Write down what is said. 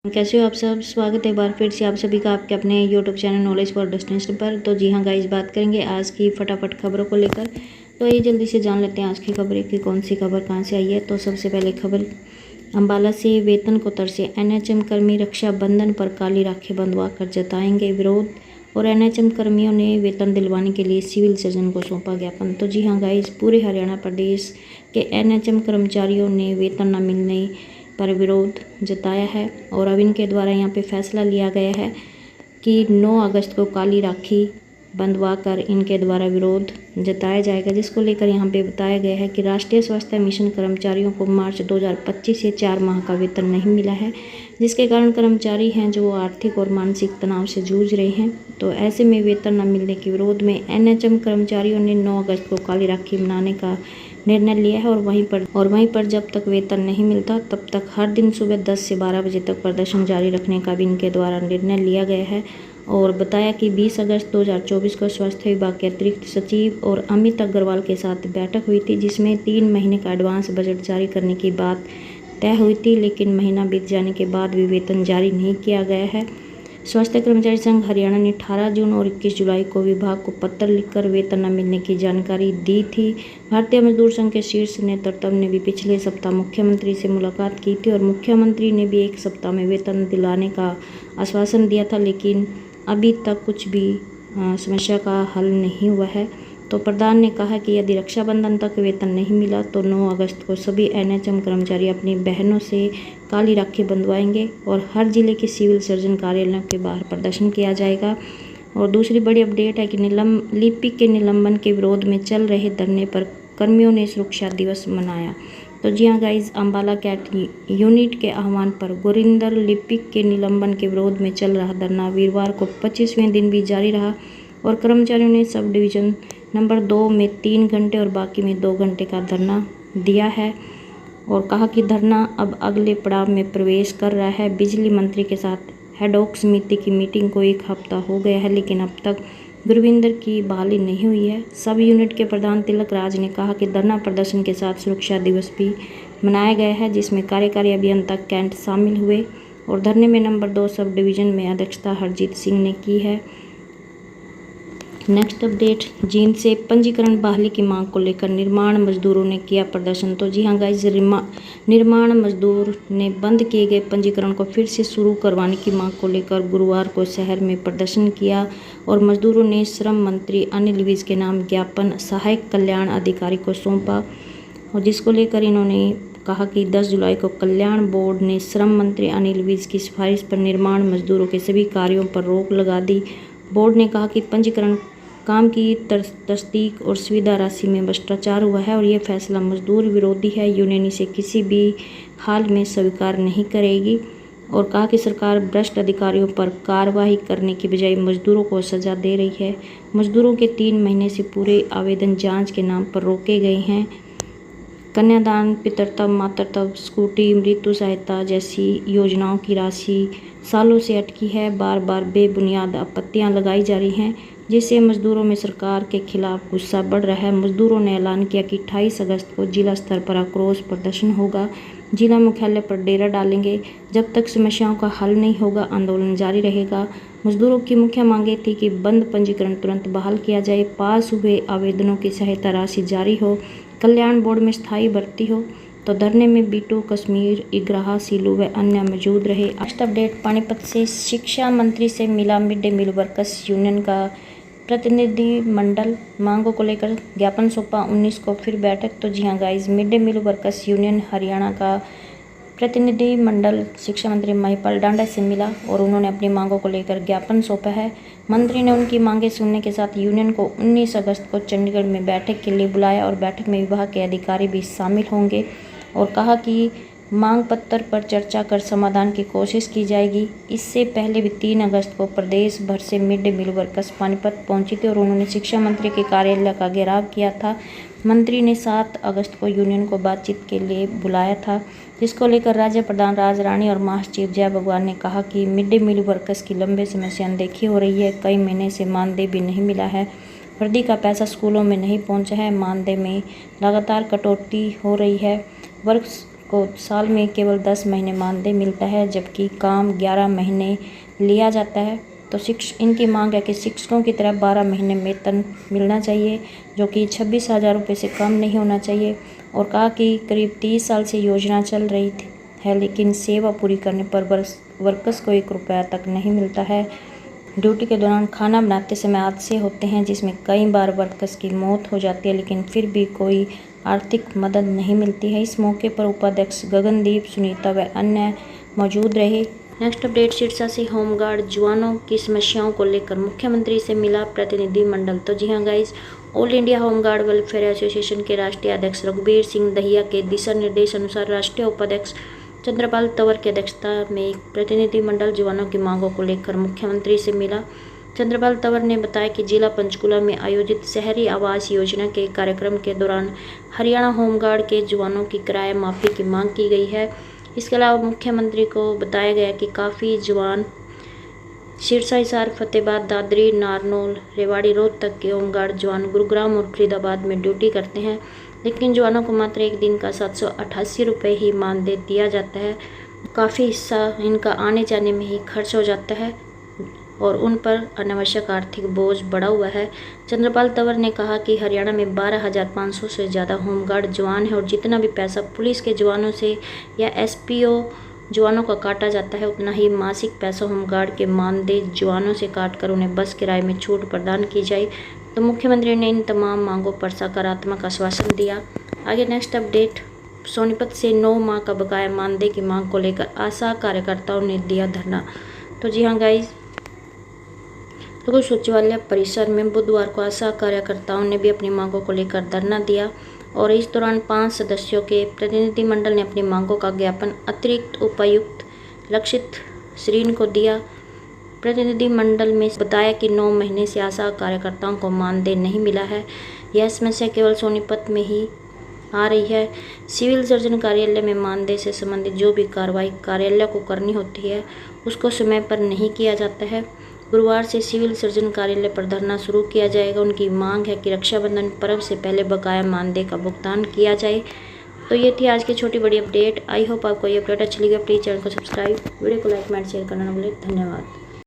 कैसे हो आप सब। स्वागत है एक बार फिर से आप सभी का आपके अपने YouTube channel knowledge for destination पर। तो जी हाँ गाइस, बात करेंगे आज की फटाफट खबरों को लेकर। तो ये जल्दी से जान लेते हैं आज की खबरें कि कौन सी खबर कहां से आई है। तो सबसे पहले खबर अम्बाला से, वेतन को तरसे एनएचएम कर्मी, रक्षाबंधन पर काली राखी बंधवा कर जताएंगे विरोध। और एनएचएम कर्मियों ने वेतन दिलवाने के लिए सिविल सर्जन को सौंपा ज्ञापन। तो जी हाँ गाइस, पूरे हरियाणा प्रदेश के एनएचएम कर्मचारियों ने वेतन न मिलने पर विरोध जताया है। और अब इनके द्वारा यहाँ पे फैसला लिया गया है कि 9 अगस्त को काली राखी बंधवा कर इनके द्वारा विरोध जताया जाएगा, जिसको लेकर यहाँ पे बताया गया है कि राष्ट्रीय स्वास्थ्य मिशन कर्मचारियों को मार्च 2025 से 4 माह का वेतन नहीं मिला है, जिसके कारण कर्मचारी हैं जो आर्थिक और मानसिक तनाव से जूझ रहे हैं। तो ऐसे में वेतन न मिलने के विरोध में एनएचएम कर्मचारियों ने 9 अगस्त को काली राखी मनाने का निर्णय लिया है। और वहीं पर जब तक वेतन नहीं मिलता तब तक हर दिन सुबह 10 से 12 बजे तक प्रदर्शन जारी रखने का भी इनके द्वारा निर्णय लिया गया है। और बताया कि 20 अगस्त 2024 को स्वास्थ्य विभाग के अतिरिक्त सचिव और अमित अग्रवाल के साथ बैठक हुई थी, जिसमें 3 महीने का एडवांस बजट जारी करने की बात तय हुई थी, लेकिन महीना बीत जाने के बाद भी वेतन जारी नहीं किया गया है। स्वास्थ्य कर्मचारी संघ हरियाणा ने 18 जून और 21 जुलाई को विभाग को पत्र लिखकर वेतन न मिलने की जानकारी दी थी। भारतीय मजदूर संघ के शीर्ष नेतृत्व ने भी पिछले सप्ताह मुख्यमंत्री से मुलाकात की थी और मुख्यमंत्री ने भी 1 सप्ताह में वेतन दिलाने का आश्वासन दिया था, लेकिन अभी तक कुछ भी समस्या का हल नहीं हुआ है। तो प्रधान ने कहा कि यदि रक्षाबंधन तक वेतन नहीं मिला तो 9 अगस्त को सभी एनएचएम कर्मचारी अपनी बहनों से काली राखी बंधवाएंगे और हर जिले के सिविल सर्जन कार्यालयों के बाहर प्रदर्शन किया जाएगा। और दूसरी बड़ी अपडेट है कि लिपिक के निलंबन के विरोध में चल रहे धरने पर कर्मियों ने सुरक्षा दिवस मनाया। तो जी हाँ गाइज, अम्बाला कैट यूनिट के आह्वान पर गुरिंदर लिपिक के निलंबन के विरोध में चल रहा धरना वीरवार को 25वें दिन भी जारी रहा और कर्मचारियों ने सब डिवीज़न नंबर 2 में 3 घंटे और बाकी में 2 घंटे का धरना दिया है। और कहा कि धरना अब अगले पड़ाव में प्रवेश कर रहा है। बिजली मंत्री के साथ हेडॉक समिति की मीटिंग को 1 हफ्ता हो गया है, लेकिन अब तक गुरविंदर की बहाली नहीं हुई है। सब यूनिट के प्रधान तिलक राज ने कहा कि धरना प्रदर्शन के साथ सुरक्षा दिवस भी मनाया गया है, जिसमें कार्यकारी अभियंता कैंट शामिल हुए। और धरने में नंबर 2 सब डिवीज़न में अध्यक्षता हरजीत सिंह ने की है। नेक्स्ट अपडेट, जींद से पंजीकरण बहाली की मांग को लेकर निर्माण मजदूरों ने किया प्रदर्शन। तो जी हाँ गाइज, निर्माण मजदूर ने बंद किए गए पंजीकरण को फिर से शुरू करवाने की मांग को लेकर गुरुवार को शहर में प्रदर्शन किया और मजदूरों ने श्रम मंत्री अनिल विज के नाम ज्ञापन सहायक कल्याण अधिकारी को सौंपा। और जिसको लेकर इन्होंने कहा कि 10 जुलाई को कल्याण बोर्ड ने श्रम मंत्री अनिल विज की सिफारिश पर निर्माण मजदूरों के सभी कार्यों पर रोक लगा दी। बोर्ड ने कहा कि पंजीकरण काम की तस्दीक और सुविधा राशि में भ्रष्टाचार हुआ है और यह फैसला मजदूर विरोधी है। यूनियन इसे किसी भी हाल में स्वीकार नहीं करेगी। और कहा कि सरकार भ्रष्ट अधिकारियों पर कार्रवाई करने की बजाय मजदूरों को सजा दे रही है। मजदूरों के 3 महीने से पूरे आवेदन जांच के नाम पर रोके गए हैं। कन्यादान, पितृत्व, मातृत्व, स्कूटी, मृत्यु सहायता जैसी योजनाओं की राशि सालों से अटकी है। बार बार बेबुनियाद आपत्तियां लगाई जा रही हैं, जिससे मजदूरों में सरकार के खिलाफ गुस्सा बढ़ रहा है। मजदूरों ने ऐलान किया कि 28 अगस्त को जिला स्तर पर आक्रोश प्रदर्शन होगा। जिला मुख्यालय पर डेरा डालेंगे। जब तक समस्याओं का हल नहीं होगा आंदोलन जारी रहेगा। मजदूरों की मुख्य मांगे थी कि बंद पंजीकरण तुरंत बहाल किया जाए, पास हुए आवेदनों की सहायता राशि जारी हो, कल्याण बोर्ड में स्थायी भर्ती हो। तो धरने में बीटू, कश्मीर, इग्राहा, सीलू व अन्य मौजूद रहे। नेक्स्ट अपडेट, पानीपत से शिक्षा मंत्री से मिला mid day meal workers union का प्रतिनिधि मंडल, मांगों को लेकर ज्ञापन सौंपा। 19 को फिर बैठक। तो जी हाँ guys, mid day meal workers union Haryana का प्रतिनिधि मंडल शिक्षा मंत्री महिपाल डांडा से मिला और उन्होंने अपनी मांगों को लेकर ज्ञापन सौंपा है। मंत्री ने उनकी मांगें सुनने के साथ यूनियन को 19 अगस्त को चंडीगढ़ में बैठक के लिए बुलाया और बैठक में विभाग के अधिकारी भी शामिल होंगे। और कहा कि मांग पत्र पर चर्चा कर समाधान की कोशिश की जाएगी। इससे पहले भी 3 अगस्त को प्रदेश भर से mid day meal workers Panipat पहुंची थी और उन्होंने शिक्षा मंत्री के कार्यालय का घेराव किया था। मंत्री ने 7 अगस्त को यूनियन को बातचीत के लिए बुलाया था, जिसको लेकर राज्य प्रधान राज रानी और महासचिव जय भगवान ने कहा कि मिड डे मील वर्कर्स की लंबे समय से अनदेखी हो रही है। कई महीने से मानदेय भी नहीं मिला है, वर्दी का पैसा स्कूलों में नहीं पहुंचा है, मानदेय में लगातार कटौती हो रही है, वर्क को साल में केवल 10 महीने मानदेय मिलता है, जबकि काम 11 महीने लिया जाता है। तो इनकी मांग है कि शिक्षकों की तरह 12 महीने वेतन मिलना चाहिए, जो कि 26,000 रुपये से कम नहीं होना चाहिए। और कहा कि करीब 30 साल से योजना चल रही है, लेकिन सेवा पूरी करने पर वर्कर्स को 1 रुपया तक नहीं मिलता है। ड्यूटी के दौरान खाना बनाते समय हादसे होते हैं, जिसमें कई बार वर्कर्स की मौत हो जाती है, लेकिन फिर भी कोई आर्थिक मदद नहीं मिलती है। इस मौके पर उपाध्यक्ष गगनदीप, सुनीता व अन्य मौजूद रहे। नेक्स्ट अपडेट सिरसा से होमगार्ड जवानों की समस्याओं को लेकर मुख्यमंत्री से मिला प्रतिनिधिमंडल। तो जी हाँ guys, all India home guard welfare association के राष्ट्रीय अध्यक्ष रघुबीर सिंह दहिया के दिशा निर्देश अनुसार राष्ट्रीय उपाध्यक्ष चंद्रपाल तंवर की अध्यक्षता में एक प्रतिनिधिमंडल जवानों की मांगों को लेकर मुख्यमंत्री से मिला। चंद्रपाल तंवर ने बताया कि जिला पंचकुला में आयोजित शहरी आवास योजना के कार्यक्रम के दौरान हरियाणा होमगार्ड के जवानों की किराया माफी की मांग की गई है। इसके अलावा मुख्यमंत्री को बताया गया कि काफ़ी जवान सिरसा, हिसार, फतेहाबाद, दादरी, नारनौल, रेवाड़ी, रोहतक के होमगार्ड जवान गुरुग्राम और फरीदाबाद में ड्यूटी करते हैं, लेकिन जवानों को मात्र एक दिन का 788 रुपये ही मानदेय दिया जाता है। काफ़ी हिस्सा इनका आने जाने में ही खर्च हो जाता है और उन पर अनावश्यक आर्थिक बोझ बढ़ा हुआ है। चंद्रपाल तंवर ने कहा कि हरियाणा में 12,500 से ज़्यादा होमगार्ड जवान हैं और जितना भी पैसा पुलिस के जवानों से या एसपीओ जवानों का काटा जाता है, उतना ही मासिक पैसा होमगार्ड के मानदेय जवानों से काटकर उन्हें बस किराए में छूट प्रदान की जाए। तो मुख्यमंत्री ने इन तमाम मांगों पर सकारात्मक आश्वासन दिया। आगे नेक्स्ट अपडेट, सोनीपत से 9 माह का बकाया मानदेय की मांग को लेकर आशा कार्यकर्ताओं ने दिया धरना। तो जी हाँ गाइज, लघु सचिवालय परिसर में बुधवार को आशा कार्यकर्ताओं ने भी अपनी मांगों को लेकर धरना दिया और इस दौरान 5 सदस्यों के प्रतिनिधिमंडल ने अपनी मांगों का ज्ञापन अतिरिक्त उपायुक्त लक्षित श्रीन को दिया। प्रतिनिधिमंडल में बताया कि 9 महीने से आशा कार्यकर्ताओं को मानदेय नहीं मिला है। यह समस्या केवल सोनीपत में ही आ रही है। सिविल सर्जन कार्यालय में मानदेय से संबंधित जो भी कार्रवाई कार्यालय को करनी होती है, उसको समय पर नहीं किया जाता है। गुरुवार से सिविल सर्जन कार्यालय पर धरना शुरू किया जाएगा। उनकी मांग है कि रक्षाबंधन पर्व से पहले बकाया मानदेय का भुगतान किया जाए। तो ये थी आज की छोटी बड़ी अपडेट। आई होप आपको ये अपडेट अच्छी लगी। प्लीज़ चैनल को सब्सक्राइब, वीडियो को लाइक, कमेंट, शेयर करना न भूलें। धन्यवाद।